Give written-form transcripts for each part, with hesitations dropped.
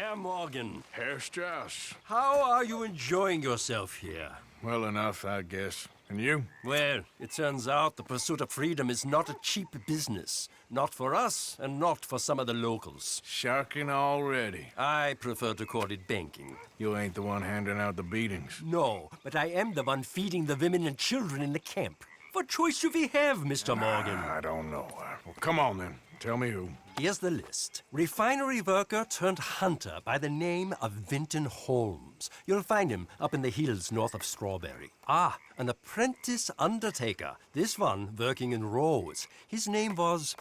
Herr Morgan. Herr Strauss. How are you enjoying yourself here? Well enough, I guess. And you? Well, it turns out the pursuit of freedom is not a cheap business. Not for us, and not for some of the locals. Sharking already. I prefer to call it banking. You ain't the one handing out the beatings. No, but I am the one feeding the women and children in the camp. What choice do we have, Mr. Morgan? I don't know. Well, come on then. Tell me who. Here's the list. Refinery worker turned hunter by the name of Vinton Holmes. You'll find him up in the hills north of Strawberry. Ah, an apprentice undertaker. This one working in Rose. His name was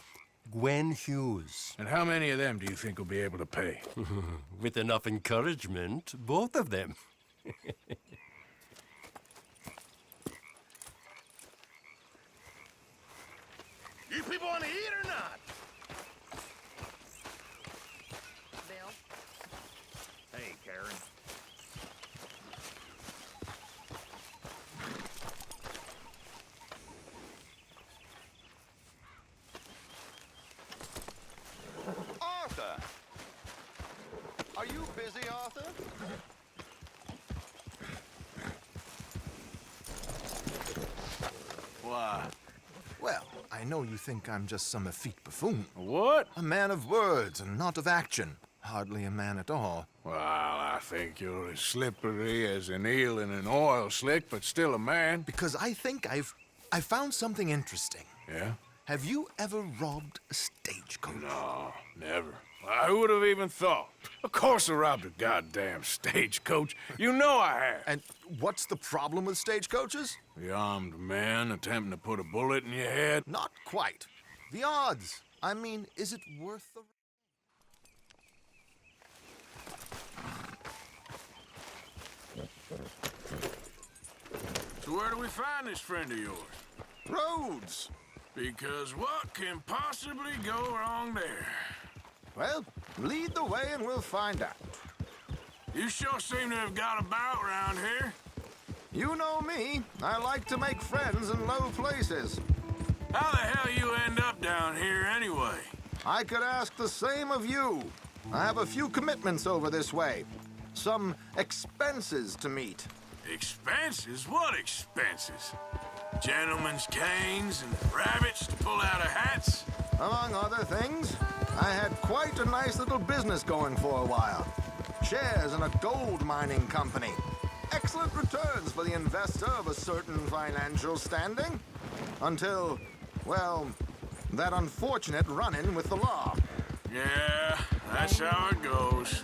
Gwen Hughes. And how many of them do you think will be able to pay? With enough encouragement, both of them. You people want to eat or not? Bill? Hey, Karen. Arthur! Are you busy, Arthur? Why? Well, I know you think I'm just some effete buffoon. What? A man of words and not of action. Hardly a man at all. Well, I think you're as slippery as an eel in an oil slick, but still a man. Because I think I found something interesting. Yeah? Have you ever robbed a stagecoach? No, never. Who would have even thought? Of course I robbed a goddamn stagecoach. You know I have. And what's the problem with stagecoaches? The armed man attempting to put a bullet in your head. Not quite. The odds. I mean, is it worth the... So where do we find this friend of yours? Roads! Because what can possibly go wrong there? Well, lead the way and we'll find out. You sure seem to have got about around here. You know me. I like to make friends in low places. How the hell you end up down here anyway? I could ask the same of you. I have a few commitments over this way. Some expenses to meet. Expenses? What expenses? Gentlemen's canes and rabbits to pull out of hats? Among other things, I had quite a nice little business going for a while. Shares in a gold mining company. Excellent returns for the investor of a certain financial standing. Until, well, that unfortunate run-in with the law. Yeah, that's how it goes.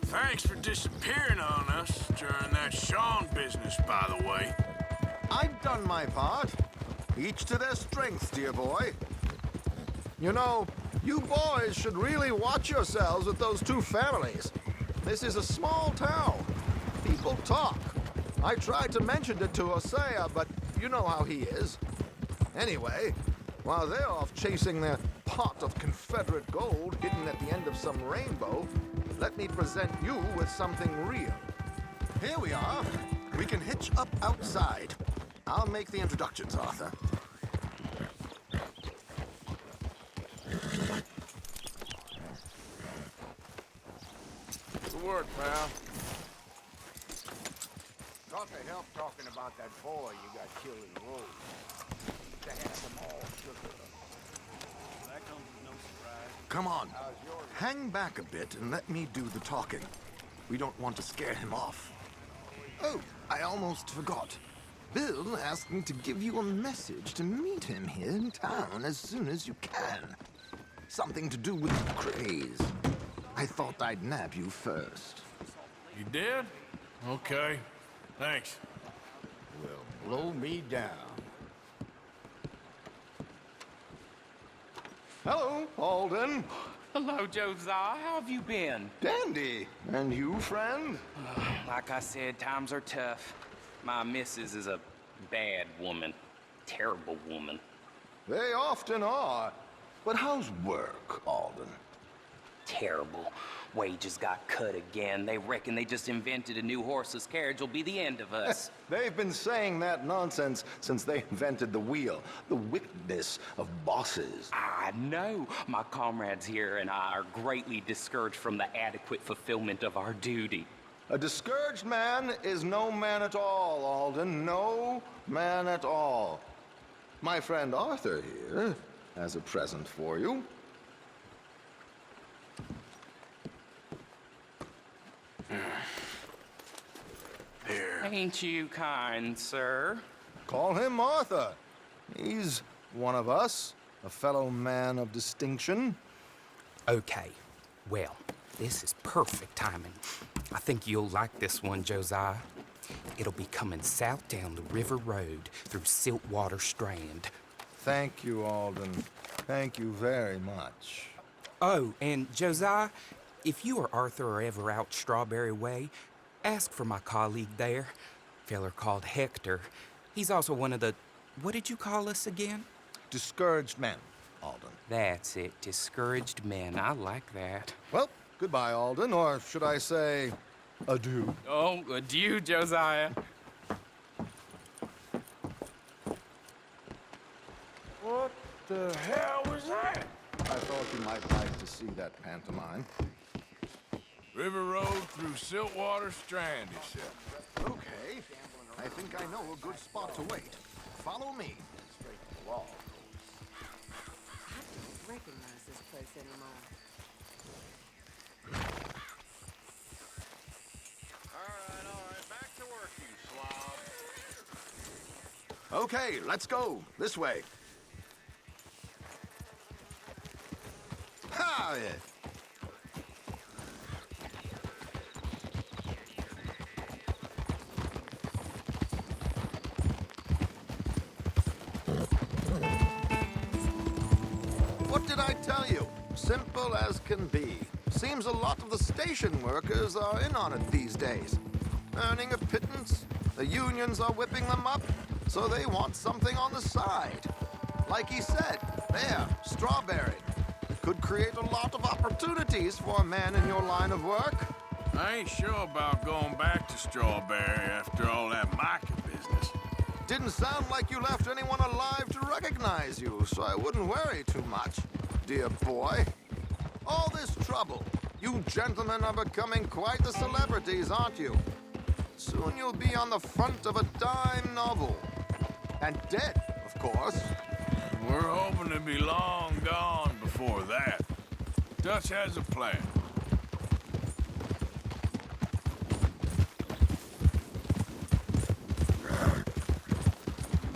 Thanks for disappearing on us during that Sean business, by the way. I've done my part. Each to their strengths, dear boy. You know, you boys should really watch yourselves with those two families. This is a small town. People talk. I tried to mention it to Hosea, but you know how he is. Anyway, while they're off chasing their pot of Confederate gold hidden at the end of some rainbow, let me present you with something real. Here we are. We can hitch up outside. I'll make the introductions, Arthur. Good work, pal. Thought to help talking about that boy you got killed in the road. To have them all shook up. That comes as no surprise. Come on. How's yours? Hang back a bit and let me do the talking. We don't want to scare him off. Oh, I almost forgot. Bill asked me to give you a message to meet him here in town as soon as you can. Something to do with the craze. I thought I'd nab you first. You did? Okay. Thanks. Will blow me down. Hello, Alden. Hello, Josiah. How have you been? Dandy. And you, friend? Like I said, times are tough. My missus is a bad woman. Terrible woman. They often are. But how's work, Alden? Terrible. Wages got cut again. They reckon they just invented a new horseless carriage will be the end of us. They've been saying that nonsense since they invented the wheel. The wickedness of bosses. I know. My comrades here and I are greatly discouraged from the adequate fulfillment of our duty. A discouraged man is no man at all, Alden. No man at all. My friend Arthur here has a present for you. Here. Ain't you kind, sir? Call him Arthur. He's one of us, a fellow man of distinction. Okay, well, this is perfect timing. I think you'll like this one, Josiah. It'll be coming south down the river road through Siltwater Strand. Thank you, Alden. Thank you very much. Oh, and Josiah, if you or Arthur are ever out Strawberry Way, ask for my colleague there, feller called Hector. He's also one of the, what did you call us again? Discouraged men, Alden. That's it, discouraged men. I like that. Well, goodbye, Alden, or should I say, adieu. Oh, adieu, Josiah. What the hell was that? I thought you might like to see that pantomime. River Road through Siltwater Strand, he said. Okay, I think I know a good spot to wait. Follow me. I don't recognize this place anymore. All right, back to work, you slob. Okay, let's go. This way. Ha! What did I tell you? Simple as can be. Seems a lot of the station workers are in on it these days. Earning a pittance, the unions are whipping them up, so they want something on the side. Like he said, there, Strawberry. It could create a lot of opportunities for a man in your line of work. I ain't sure about going back to Strawberry after all that Micah business. Didn't sound like you left anyone alive to recognize you, so I wouldn't worry too much, dear boy. All this trouble. You gentlemen are becoming quite the celebrities, aren't you? Soon you'll be on the front of a dime novel. And dead, of course. We're hoping to be long gone before that. Dutch has a plan.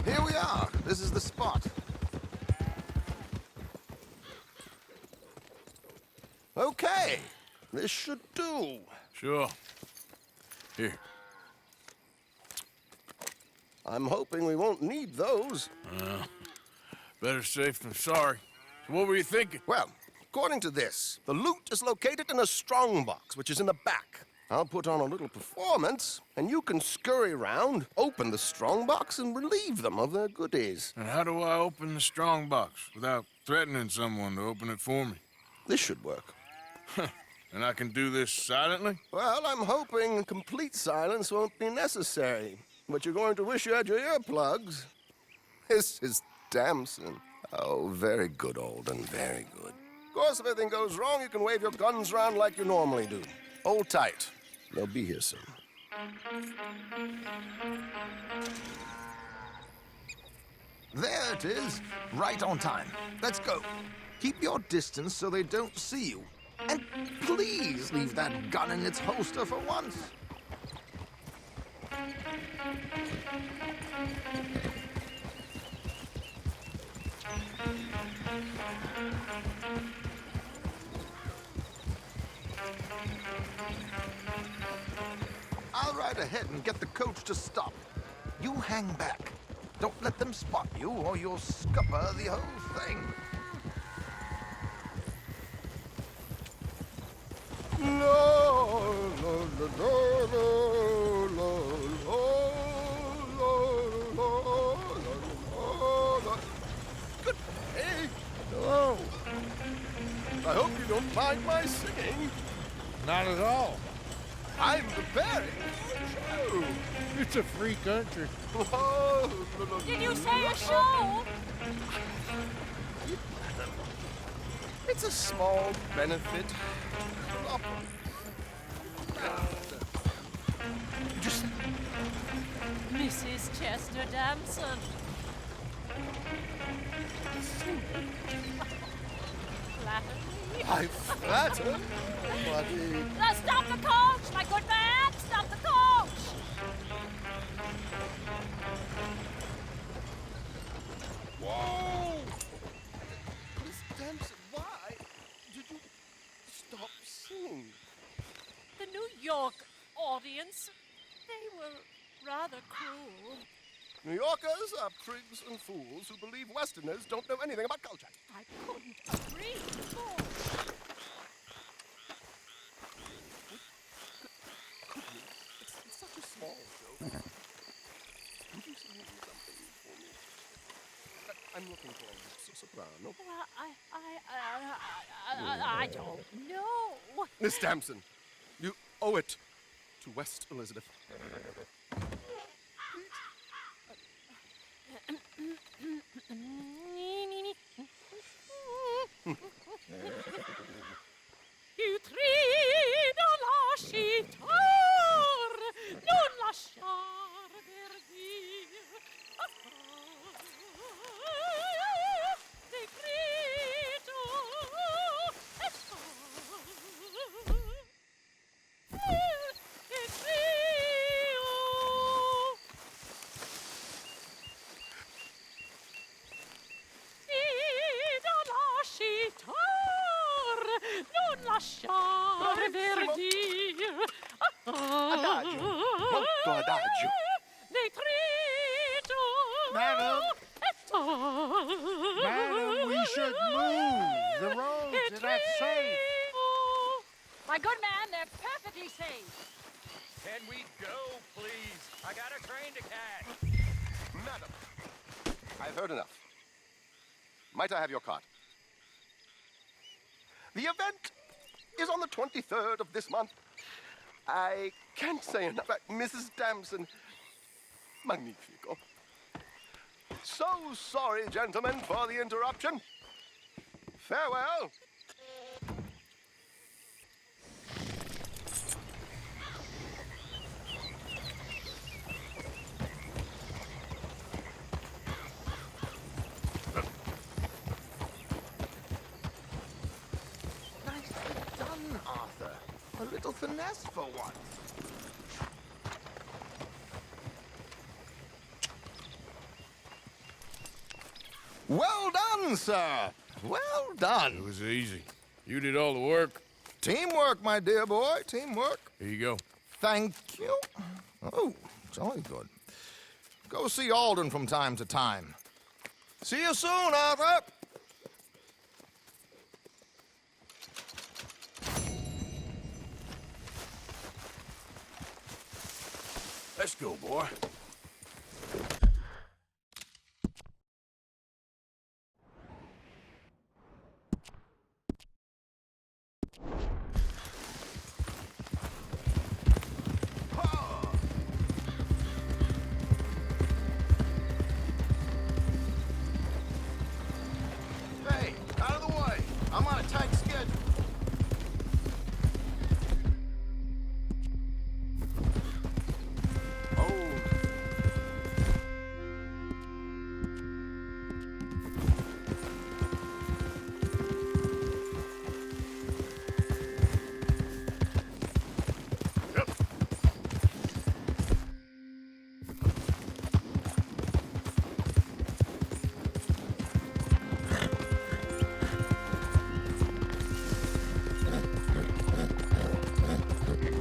Here we are. This is the spot. Okay. This should do. Sure. Here. I'm hoping we won't need those. Better safe than sorry. So what were you thinking? Well, according to this, the loot is located in a strongbox, which is in the back. I'll put on a little performance, and you can scurry around, open the strongbox, and relieve them of their goodies. And how do I open the strong box without threatening someone to open it for me? This should work. And I can do this silently? Well, I'm hoping complete silence won't be necessary. But you're going to wish you had your earplugs. This is Damson. Oh, very good, Alden, very good. Of course, if anything goes wrong, you can wave your guns around like you normally do. Hold tight. They'll be here soon. There it is. Right on time. Let's go. Keep your distance so they don't see you. And please leave that gun in its holster for once. I'll ride ahead and get the coach to stop. You hang back. Don't let them spot you or you'll scupper the whole thing. Good day. Hello. I hope you don't mind my singing. Not at all. I'm preparing. Oh, it's a free country. Whoa. Did you say a show? It's a small benefit. Just Mrs. Chester Damson. Flatter me. I flatter, buddy. Now stop the coach, my good man! Stop the coach! Whoa! Miss Damson, why did you stop singing? The New York audience, they were rather cruel. New Yorkers are prigs and fools who believe Westerners don't know anything about culture. I couldn't agree more. It's such a small show. Would you sing me something for me? I'm looking for a soprano. Well, I don't know. Miss Damson, you owe it to West Elizabeth. Tu trido lascitar, non lasciar verdir. Decreto et trio. Trido lascitar, non lasciar verdir. Adagio, molto adagio. Decreto Madam. Madam, we should move. The roads are not safe. My good man, they're perfectly safe. Can we go, please? I got a train to catch. Madam, I've heard enough. Might I have your card? The event is on the 23rd of this month. I can't say enough. Mrs. Damson, magnifico. So sorry, gentlemen, for the interruption. Farewell. Nicely done, Arthur. A little finesse for once. Well done, sir. Well done. It was easy. You did all the work. Teamwork, my dear boy. Teamwork. Here you go. Thank you. Oh, jolly good. Go see Alden from time to time. See you soon, Arthur. Let's go, boy. Hey, out of the way. I'm on a tight schedule.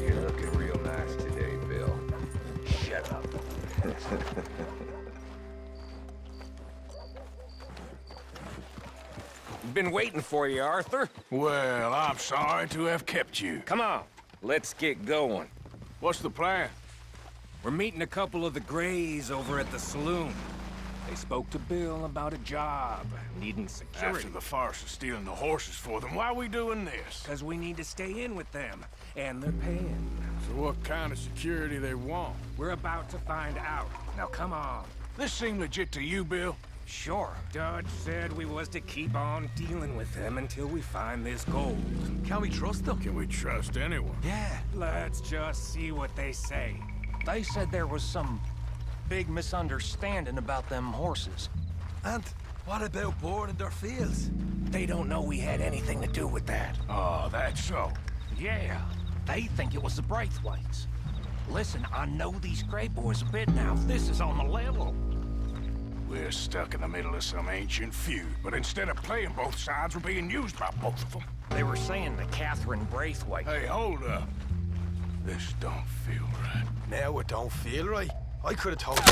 You're looking real nice today, Bill. Shut up. Been waiting for you, Arthur. Well, I'm sorry to have kept you. Come on, let's get going. What's the plan? We're meeting a couple of the Greys over at the saloon. They spoke to Bill about a job, needing security. After the farce of stealing the horses for them, why are we doing this? Because we need to stay in with them, and they're paying. So what kind of security they want? We're about to find out. Now come on. This seem legit to you, Bill? Sure. Dodge said we was to keep on dealing with them until we find this gold. Can we trust them? Can we trust anyone? Yeah, let's just see what they say. They said there was some big misunderstanding about them horses. And what about boarding their fields? They don't know we had anything to do with that. Oh, that's so. Yeah, they think it was the Braithwaites. Listen, I know these Grey Boys a bit now. This is on the level. We're stuck in the middle of some ancient feud, but instead of playing both sides, we're being used by both of them. They were saying that Catherine Braithwaite... Hey, hold up. This don't feel right. Now it don't feel right. I could have told you.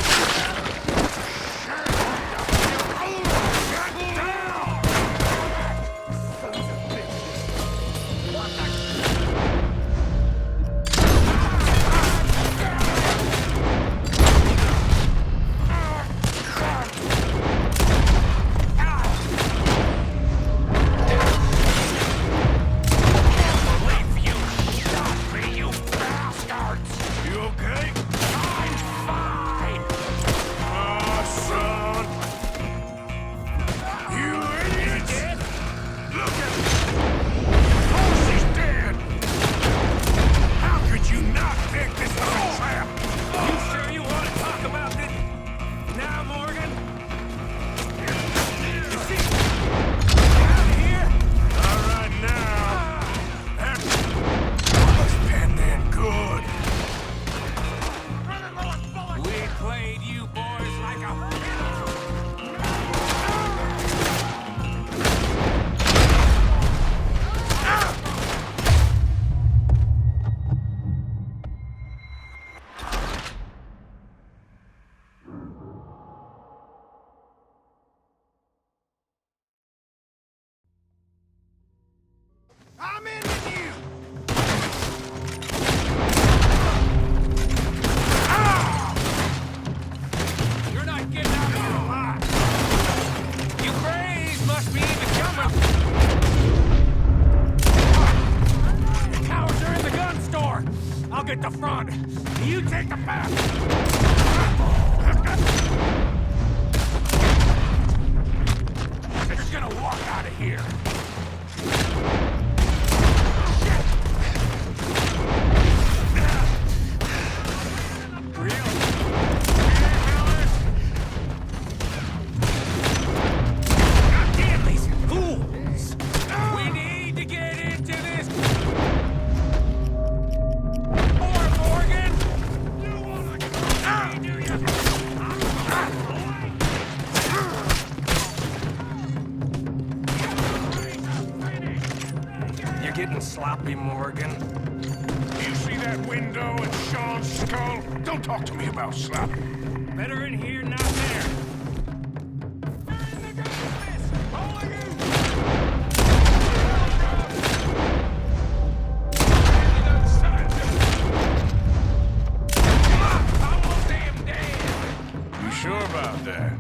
I'm in with you! You're not getting out of here alive! You Greys must be even coming! The cowards are in the gun store! I'll get the front! You take the back! You're gonna walk out of here! Sloppy, Morgan. You see that window and Sean's skull? Don't talk to me about sloppy. Better in here, not there. You sure about that?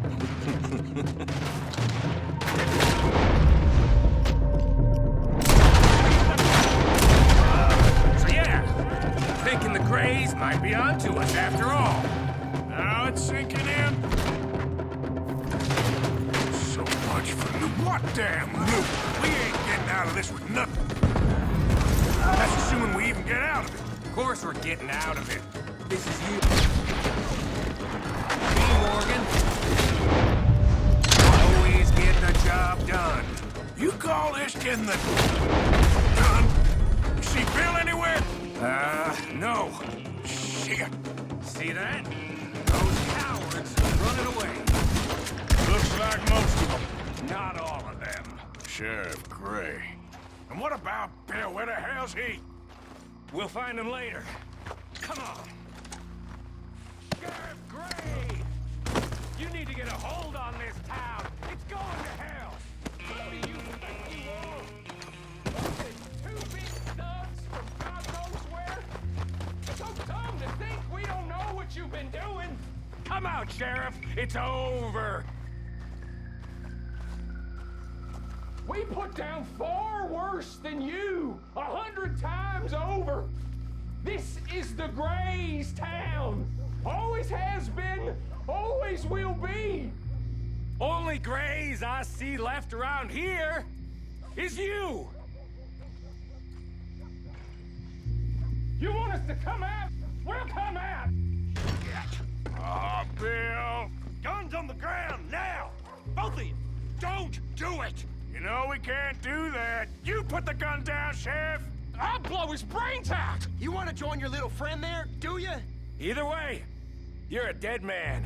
Thinking the Greys might be onto us after all. Now it's sinking in. So much for loot. What damn loot? We ain't getting out of this with nothing. That's assuming we even get out of it. Of course we're getting out of it. This is you. Me, Morgan. Always get the job done. You call this getting the... done? You see Bill anywhere? No. Shit. See that? Those cowards running away. Looks like most of them. Not all of them. Sheriff Gray. And what about Bill? Where the hell's he? We'll find him later. Come on. Sheriff Gray! You need to get a hold on this town. It's going to hell. What do you think you are? Two big thugs from God knows where? So dumb to think we don't know what you've been doing. Come out, Sheriff. It's over. We put down far worse than you, 100 times over. This is the Grays town. Always has been, always will be. Only Grays I see left around here is you. You want us to come out? We'll come out. Oh, Bill. Guns on the ground, now. Both of you. Don't do it. You know we can't do that. You put the gun down, Sheriff. I'll blow his brains out. You want to join your little friend there, do you? Either way, you're a dead man.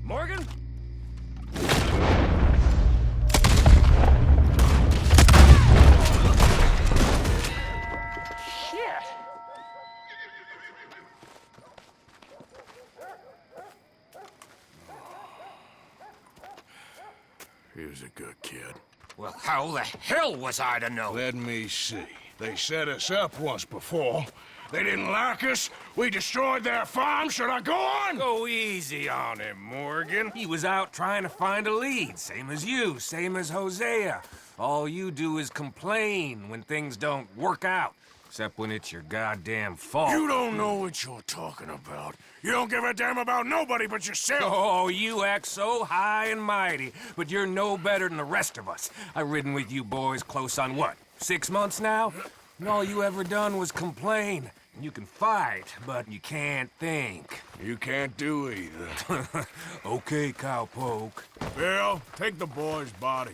Morgan? Shit! He was a good kid. Well, how the hell was I to know? Let me see. They set us up once before. They didn't like us. We destroyed their farm. Should I go on? Go easy on him, Morgan. He was out trying to find a lead, same as you, same as Hosea. All you do is complain when things don't work out. Except when it's your goddamn fault. You don't know what you're talking about. You don't give a damn about nobody but yourself. Oh, you act so high and mighty, but you're no better than the rest of us. I've ridden with you boys close on what, 6 months now? And all you ever done was complain. You can fight, but you can't think. You can't do either. Okay, cowpoke. Bill, take the boy's body.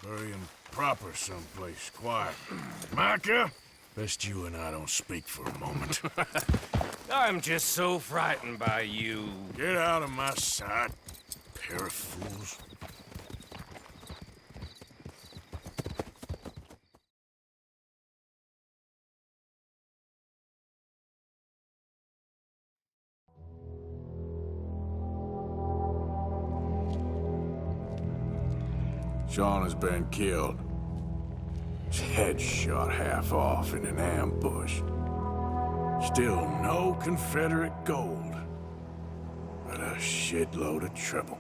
Bury him proper someplace quiet. Micah, best you and I don't speak for a moment. I'm just so frightened by you. Get out of my sight, pair of fools. Sean has been killed. His head shot half off in an ambush. Still no Confederate gold, but a shitload of trouble.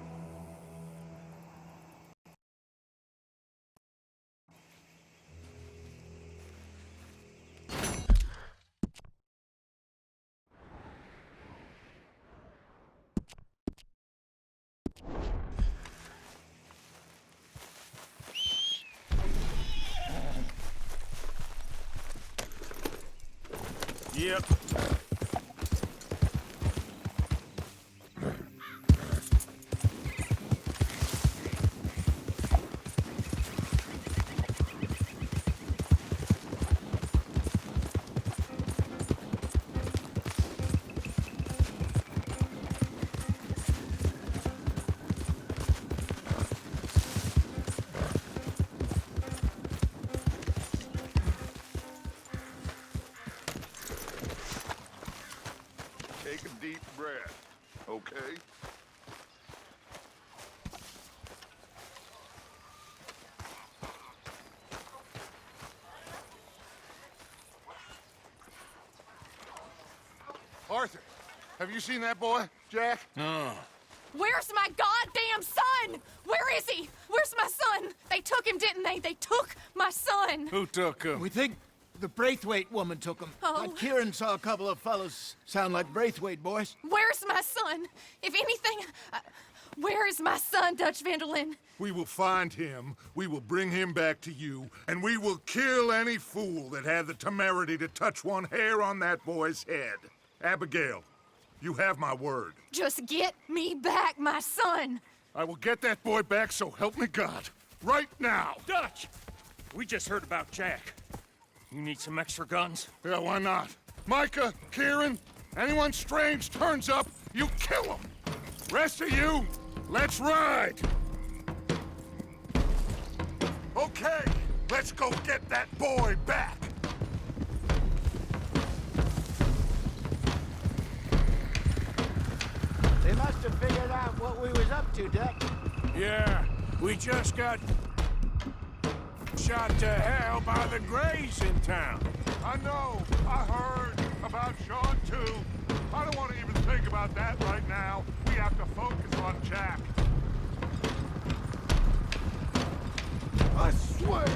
Yep. Take a deep breath, okay? Arthur, have you seen that boy, Jack? No. Where's my goddamn son? Where is he? Where's my son? They took him, didn't they? They took my son. Who took him? We think the Braithwaite woman took him. Oh. Kieran saw a couple of fellows sound like Braithwaite boys. Where's my son? If anything, where is my son, Dutch Vanderlyn? We will find him, we will bring him back to you, and we will kill any fool that had the temerity to touch one hair on that boy's head. Abigail, you have my word. Just get me back, my son. I will get that boy back, so help me God. Right now. Dutch! We just heard about Jack. You need some extra guns? Yeah, why not? Micah, Kieran, anyone strange turns up, you kill him. Rest of you, let's ride. Okay, let's go get that boy back. They must have figured out what we was up to, Dutch. Yeah, we just got shot to hell by the Grays in town. I know, I heard about Sean too. I don't want to even think about that right now. We have to focus on Jack. I swear,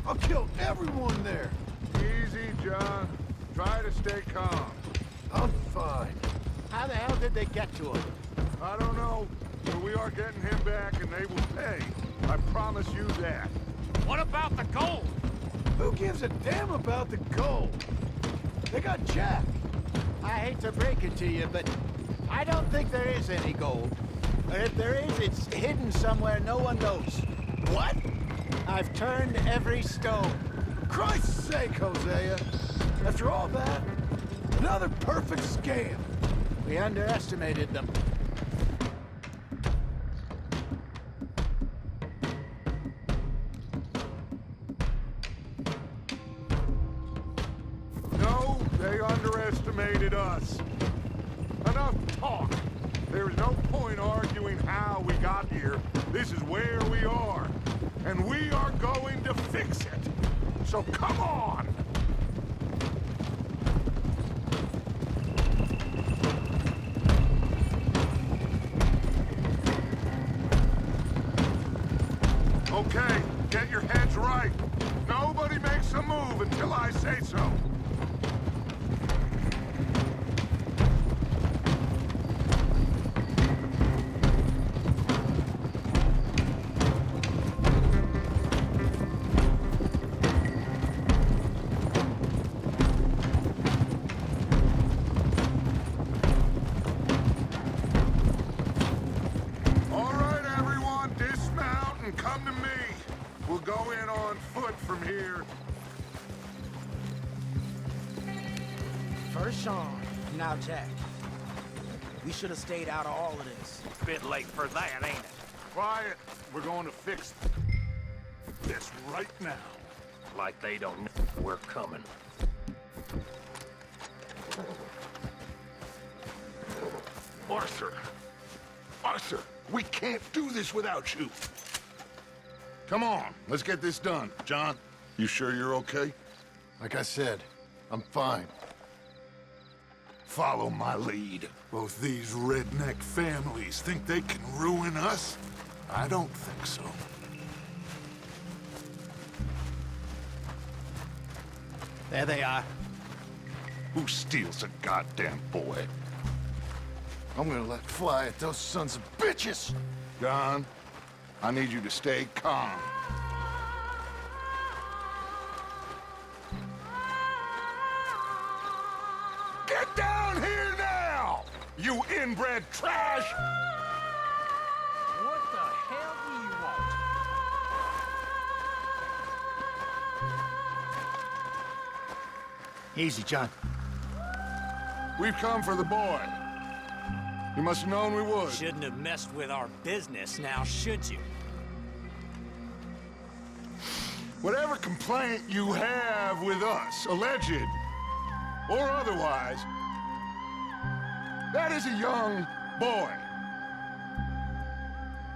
I'll kill everyone there. Easy, John. Try to stay calm. I'm fine. How the hell did they get to him? I don't know, but we are getting him back and they will pay. I promise you that. What about the gold? Who gives a damn about the gold? They got Jack. I hate to break it to you, but I don't think there is any gold. Or if there is, it's hidden somewhere no one knows. What? I've turned every stone. Christ's sake, Hosea. After all that, another perfect scam. We underestimated them. No, they underestimated us. Enough talk. There is no point arguing how we got here. This is where we are. And we are going to fix it. So come on! Okay, get your heads right. Nobody makes a move until I say so. All right, everyone, dismount and come to me. We'll go in on foot from here. First Sean, now Jack. We should have stayed out of all of this. Bit late for that, ain't it? Quiet. We're going to fix this right now. Like they don't know we're coming. Arthur. Arthur, we can't do this without you. Come on, let's get this done. John, you sure you're okay? Like I said, I'm fine. Follow my lead. Both these redneck families think they can ruin us? I don't think so. There they are. Who steals a goddamn boy? I'm gonna let fly at those sons of bitches. John, I need you to stay calm. Get down here now, you inbred trash! What the hell do you want? Easy, John. We've come for the boy. You must have known we would. Shouldn't have messed with our business now, should you? Whatever complaint you have with us, alleged or otherwise, that is a young boy.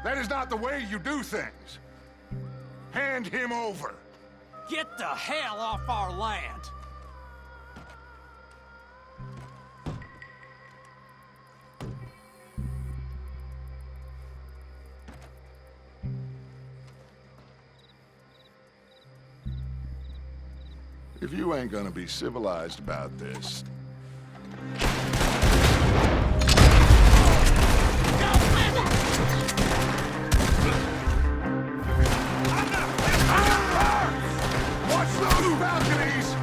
That is not the way you do things. Hand him over. Get the hell off our land! If you ain't gonna be civilized about this... Watch those balconies!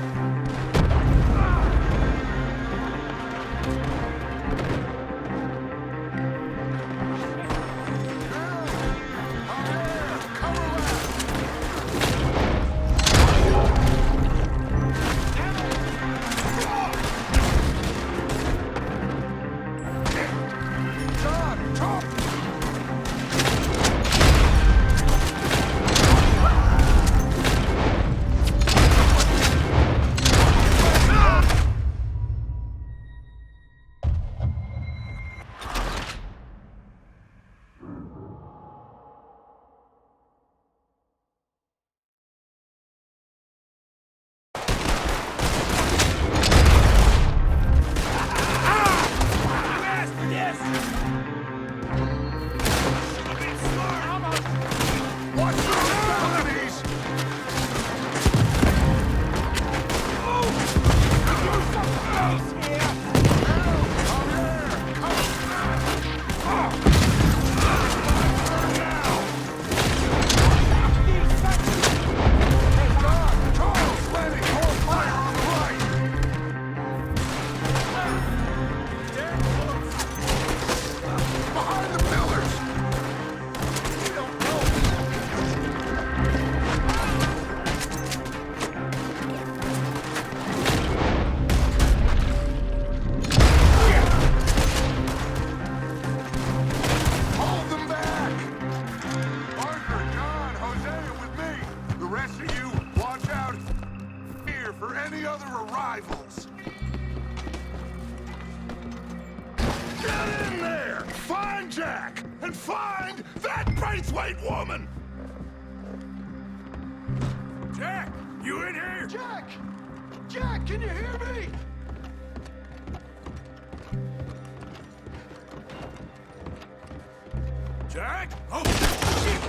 and find that Braithwaite woman! Jack, you in here? Jack! Jack, can you hear me? Jack? Oh, shit!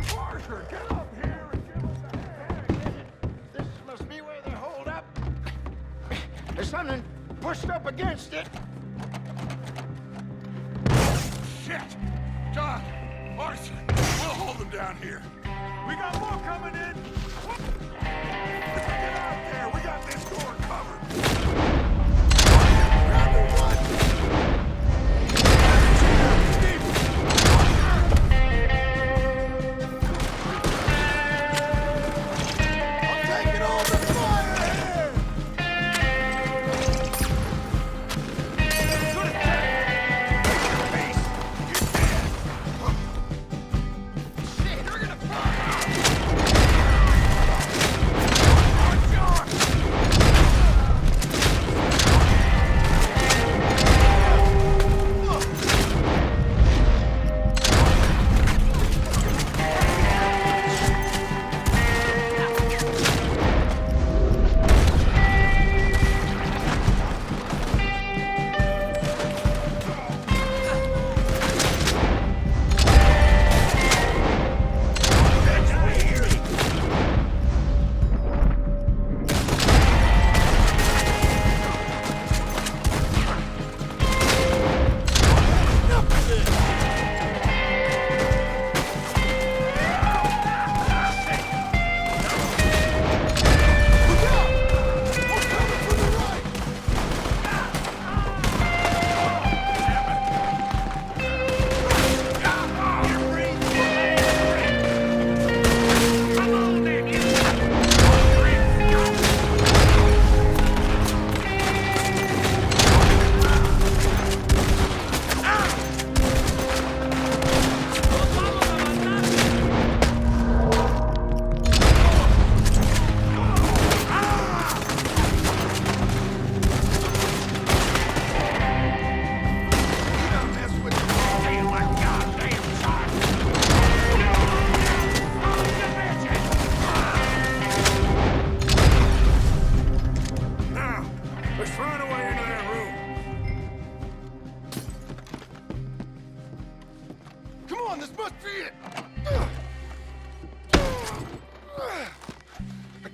Parker, get up here and give us a hand. This must be where they hold up. There's something pushed up against it. Shit! Doc, Arthur, we'll hold them down here. We got more coming in. Get out there. We got this door covered. Grab the one. I'm taking all the fire here. Shit, they're gonna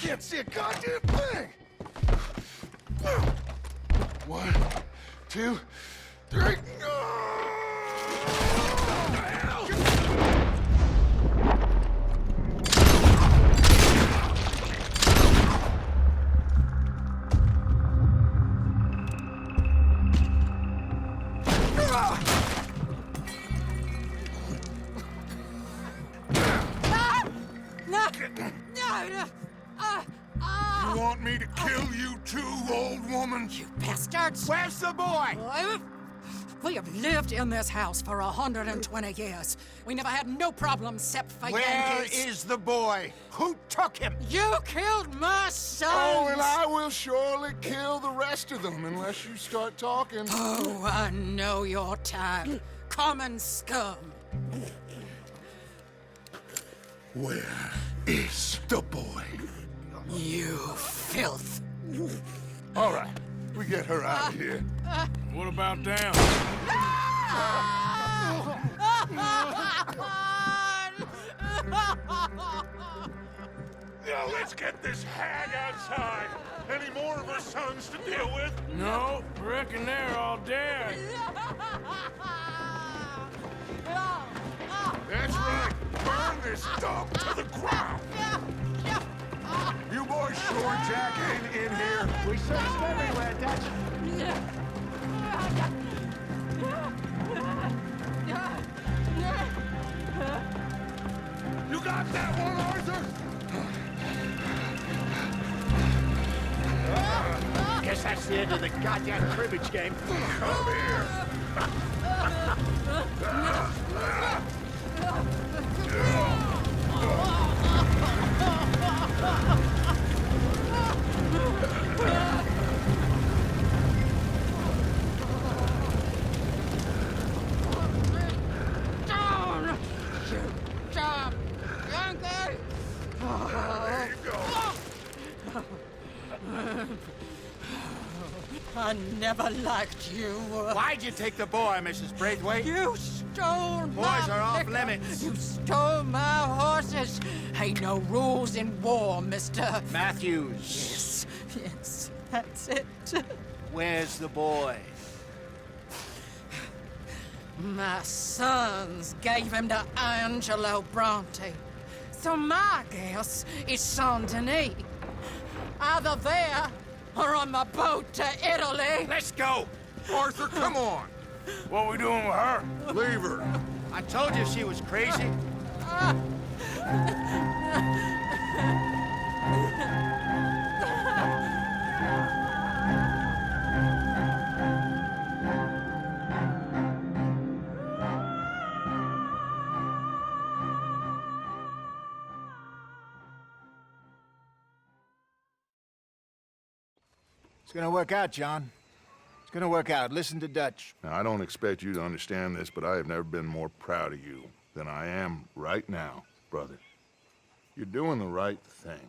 can't see a goddamn thing! 1, 2, 3... You want me to kill you too, old woman? You bastards! Where's the boy? We have lived in this house for 120 years. We never had no problems except for Where Yankees. is the boy? Who took him? You killed my son! Oh, and I will surely kill the rest of them unless you start talking. Oh, I know your type. Common scum. Where is the boy? You filth. All right, we get her out of here. What about them? Now let's get this hag outside. Any more of her sons to deal with? No, reckon they're all dead. That's right. Burn this dump to the ground. You boys sure Jack ain't in here? We searched everywhere, Dutch. You got that one, Arthur? Guess that's the end of the goddamn cribbage game. Come here. I never liked you. Why'd you take the boy, Mrs. Braithwaite? You stole Boys my are off liquor. limits. You stole my horses. Ain't no rules in war, mister. Matthews. Yes, that's it. Where's the boy? My sons gave him to Angelo Bronte. So my guess is Saint-Denis. Either there or on the boat to Italy. Let's go. Arthur, come on. What are we doing with her? Leave her. I told you she was crazy. It's gonna work out, John. It's gonna work out. Listen to Dutch. Now, I don't expect you to understand this, but I have never been more proud of you than I am right now, brother. You're doing the right thing.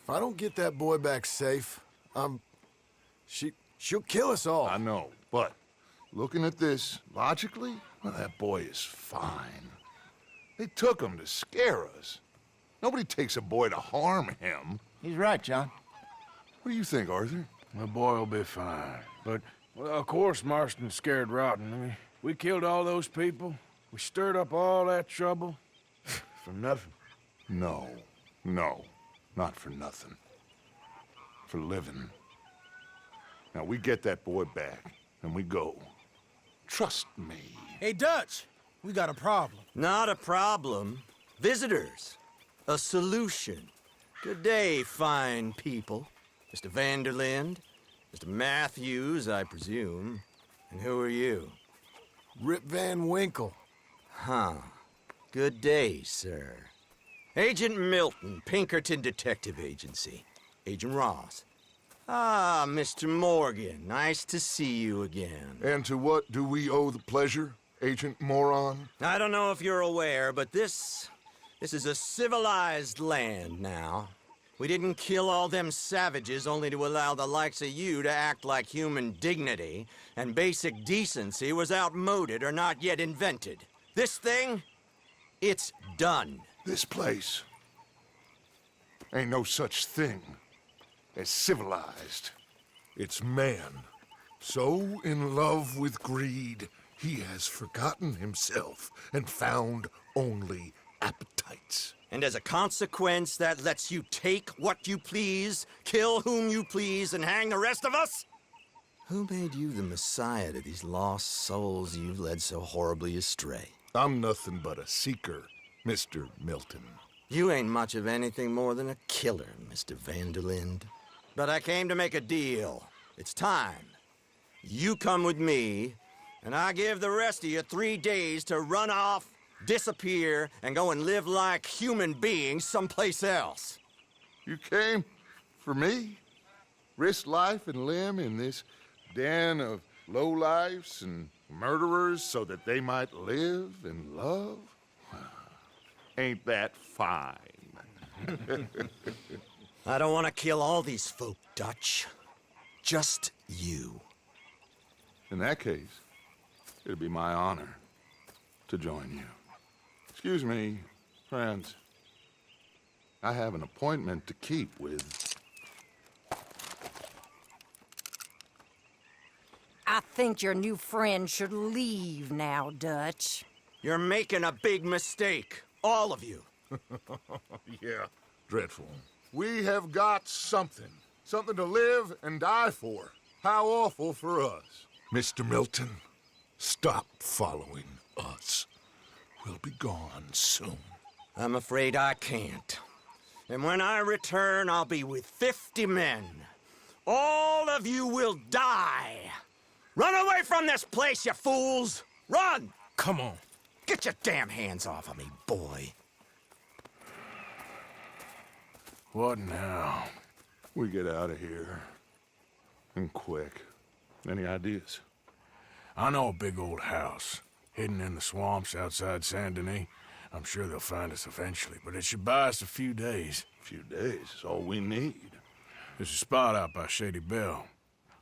If I don't get that boy back safe, she'll kill us all. I know, but looking at this logically, well, that boy is fine. They took him to scare us. Nobody takes a boy to harm him. He's right, John. What do you think, Arthur? The boy will be fine. But, well, of course Marston's scared rotten. I mean, we killed all those people. We stirred up all that trouble. For nothing. No, not for nothing. For living. Now, we get that boy back, and we go. Trust me. Hey, Dutch, we got a problem. Not a problem. Visitors. A solution. Good day, fine people. Mr. Vanderlind, Mr. Matthews, I presume. And who are you? Rip Van Winkle. Huh. Good day, sir. Agent Milton, Pinkerton Detective Agency. Agent Ross. Ah, Mr. Morgan, nice to see you again. And to what do we owe the pleasure, Agent Moron? I don't know if you're aware, but this is a civilized land now. We didn't kill all them savages only to allow the likes of you to act like human dignity, and basic decency was outmoded or not yet invented. This thing, it's done. This place ain't no such thing as civilized. It's man, so in love with greed, he has forgotten himself and found only appetites. And as a consequence, that lets you take what you please, kill whom you please, and hang the rest of us? Who made you the messiah to these lost souls you've led so horribly astray? I'm nothing but a seeker, Mr. Milton. You ain't much of anything more than a killer, Mr. Vanderlind. But I came to make a deal. It's time. You come with me, and I give the rest of you 3 days to run off, disappear, and go and live like human beings someplace else. You came for me? Risk life and limb in this den of lowlifes and murderers so that they might live and love? Ain't that fine? I don't want to kill all these folk, Dutch. Just you. In that case, it'd be my honor to join you. Excuse me, friends. I have an appointment to keep with... I think your new friend should leave now, Dutch. You're making a big mistake. All of you. Yeah, dreadful. We have got something. Something to live and die for. How awful for us. Mr. Milton, stop following us. We'll be gone soon. I'm afraid I can't. And when I return, I'll be with 50 men. All of you will die. Run away from this place, you fools! Run! Come on. Get your damn hands off of me, boy. What now? We get out of here. And quick. Any ideas? I know a big old house, hidden in the swamps outside Saint-Denis. I'm sure they'll find us eventually, but it should buy us a few days. A few days is all we need. There's a spot out by Shady Bell.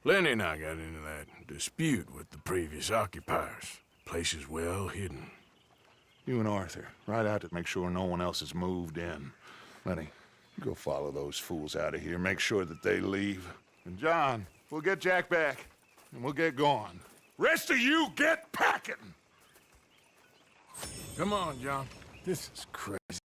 Lenny and I got into that dispute with the previous occupiers. Place is well hidden. You and Arthur, ride out to make sure no one else has moved in. Lenny, you go follow those fools out of here. Make sure that they leave. And John, we'll get Jack back, and we'll get going. Rest of you, get packing! Come on, John. This is crazy.